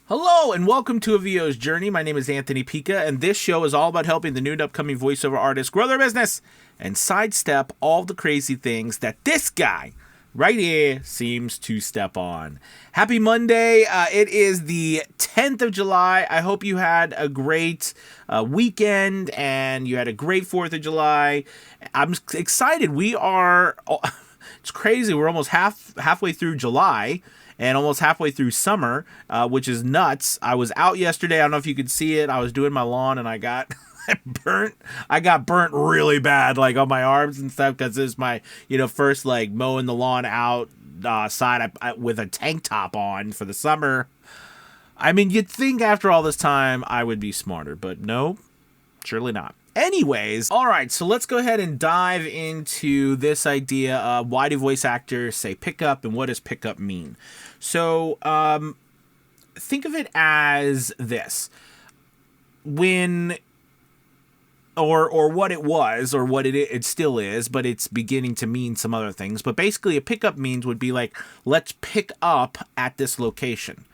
Hello and welcome to A VO's Journey. My name is Anthony Pica, and this show is all about helping the new and upcoming voiceover artists grow their business and sidestep all the crazy things that this guy right here seems to step on. Happy Monday. It is the 10th of July. I hope you had a great weekend and you had a great 4th of July. I'm excited. It's crazy. We're almost halfway through July and almost halfway through summer, which is nuts. I was out yesterday. I don't know if you could see it. I was doing my lawn and I got burnt. I got burnt really bad, like on my arms and stuff, because this is my, first like mowing the lawn outside with a tank top on for the summer. I mean, you'd think after all this time I would be smarter, but no, surely not. Anyways, all right, so let's go ahead and dive into this idea of why do voice actors say pickup and what does pickup mean? So think of it as this. Or what it was, or what it still is, but it's beginning to mean some other things. But basically a pickup means would be like, let's pick up at this location.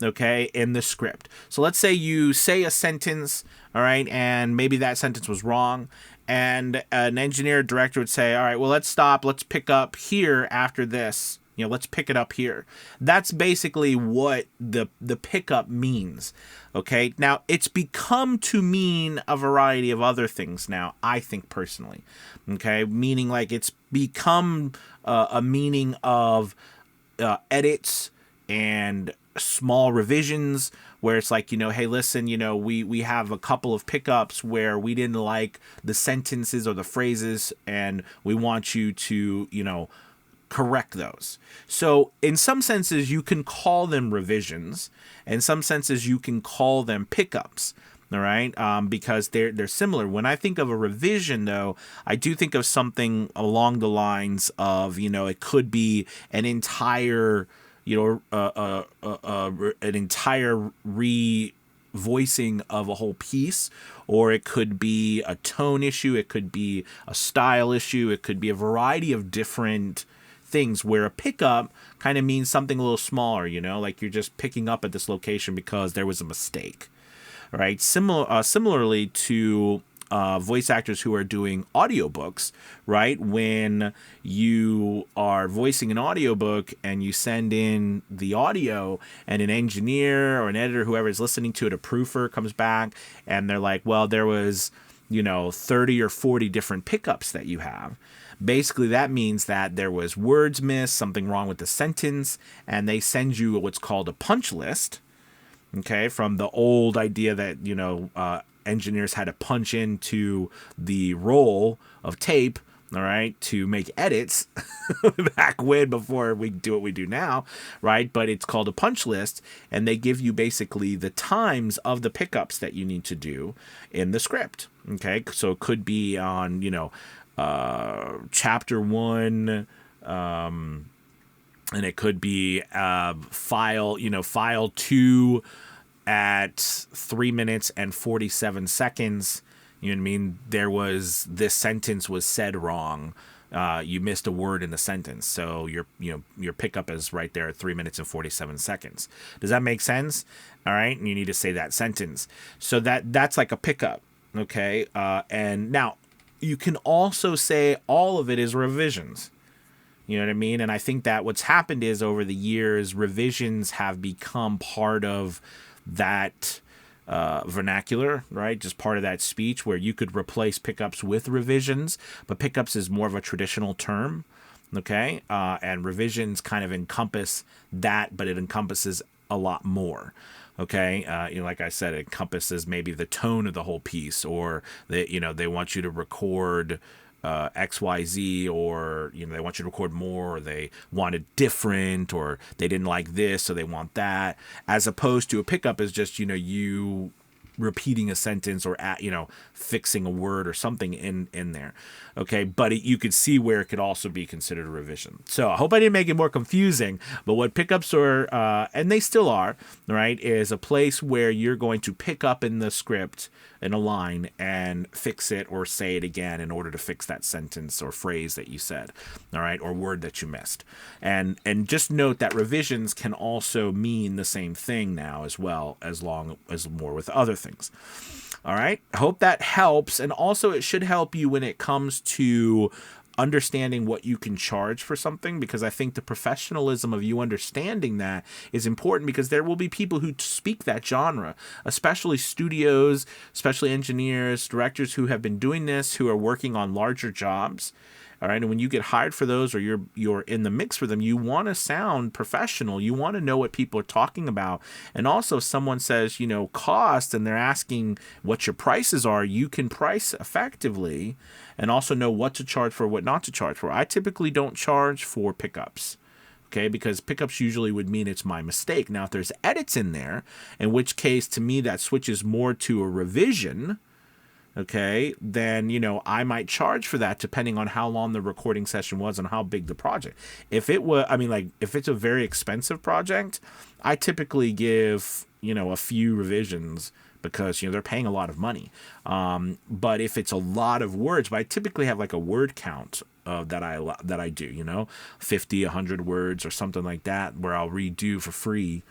Okay, in the script. So let's say you say a sentence, all right, and maybe that sentence was wrong, and an engineer or director would say, all right, well, let's stop, let's pick up here after this, let's pick it up here. That's basically what the pickup means. Okay, now it's become to mean a variety of other things now, I think personally. Okay, meaning like it's become a meaning of edits and small revisions where it's like, hey, listen, we have a couple of pickups where we didn't like the sentences or the phrases and we want you to, correct those. So in some senses you can call them revisions, in some senses you can call them pickups. All right, because they're similar. When I think of a revision, though, I do think of something along the lines of, it could be an entire an entire re-voicing of a whole piece, or it could be a tone issue, it could be a style issue, it could be a variety of different things where a pickup kind of means something a little smaller, like you're just picking up at this location because there was a mistake, right? Similarly to voice actors who are doing audiobooks, right? When you are voicing an audiobook and you send in the audio and an engineer or an editor, whoever is listening to it, a proofer comes back and they're like, well, there was, 30 or 40 different pickups that you have. Basically, that means that there was words missed, something wrong with the sentence, and they send you what's called a punch list, okay, from the old idea that, engineers had to punch into the roll of tape, all right, to make edits back when, before we do what we do now, right? But it's called a punch list, and they give you basically the times of the pickups that you need to do in the script, okay? So it could be on, chapter 1, and it could be file 2 at 3 minutes and 47 seconds. You know what I mean? This sentence was said wrong. You missed a word in the sentence. So your pickup is right there at 3 minutes and 47 seconds. Does that make sense? All right. And you need to say that sentence. So that's like a pickup. Okay. And now you can also say all of it is revisions. You know what I mean? And I think that what's happened is over the years, revisions have become part of that vernacular, right? Just part of that speech where you could replace pickups with revisions, but pickups is more of a traditional term, okay? And revisions kind of encompass that, but it encompasses a lot more, okay? Like I said, it encompasses maybe the tone of the whole piece, or they want you to record XYZ, or they want you to record more, or they want it different, or they didn't like this so they want that, as opposed to a pickup is just you repeating a sentence or fixing a word or something in there. Okay, but you could see where it could also be considered a revision. So I hope I didn't make it more confusing, but what pickups are, and they still are, right, is a place where you're going to pick up in the script in a line and fix it or say it again in order to fix that sentence or phrase that you said, all right, or word that you missed. And just note that revisions can also mean the same thing now as well, as long as more with other things. All right, I hope that helps. And also it should help you when it comes to understanding what you can charge for something, because I think the professionalism of you understanding that is important, because there will be people who speak that genre, especially studios, especially engineers, directors who have been doing this, who are working on larger jobs. All right, and when you get hired for those, or you're in the mix for them, you want to sound professional. You want to know what people are talking about. And also, if someone says, cost, and they're asking what your prices are, you can price effectively and also know what to charge for, what not to charge for. I typically don't charge for pickups. Okay, because pickups usually would mean it's my mistake. Now, if there's edits in there, in which case, to me, that switches more to a revision. Okay, then, I might charge for that depending on how long the recording session was and how big the project. If it was, if it's a very expensive project, I typically give, a few revisions because, they're paying a lot of money. But if it's a lot of words, but I typically have like a word count that I do, 50, 100 words or something like that, where I'll redo for free.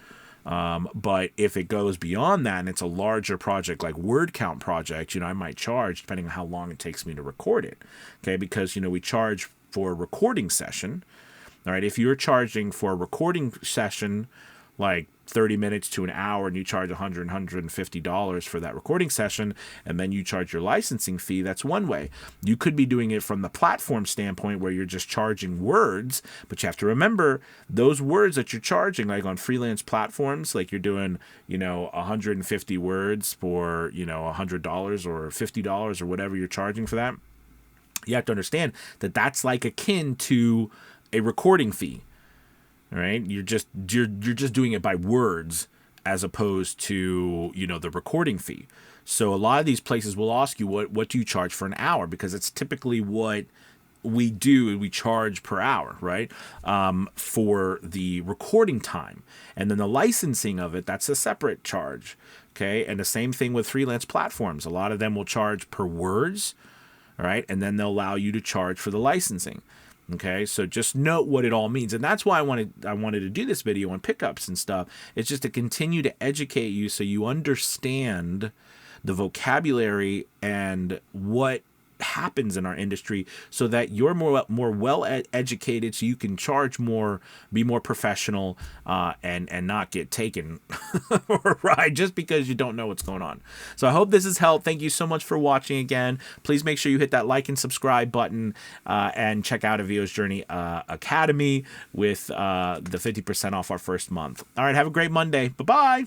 But if it goes beyond that and it's a larger project, like word count project, I might charge depending on how long it takes me to record it. Okay, because we charge for a recording session. All right, if you're charging for a recording session like 30 minutes to an hour, and you charge $100, $150 for that recording session, and then you charge your licensing fee, that's one way. You could be doing it from the platform standpoint where you're just charging words, but you have to remember those words that you're charging, like on freelance platforms, like you're doing, 150 words for, $100 or $50 or whatever you're charging for that. You have to understand that that's like akin to a recording fee. All right, you're just doing it by words as opposed to the recording fee. So a lot of these places will ask you what do you charge for an hour, because it's typically what we do. We charge per hour, right? For the recording time, and then the licensing of it, that's a separate charge. Okay, and the same thing with freelance platforms. A lot of them will charge per words, all right, and then they'll allow you to charge for the licensing. Okay, so just note what it all means. And that's why I wanted to do this video on pickups and stuff. It's just to continue to educate you so you understand the vocabulary and what happens in our industry, so that you're more well educated, so you can charge more, be more professional, and not get taken for a ride just because you don't know what's going on. So I hope this has helped. Thank you so much for watching again. Please make sure you hit that like and subscribe button, and check out Avio's Journey Academy with the 50% off our first month. All right, have a great Monday. Bye-bye.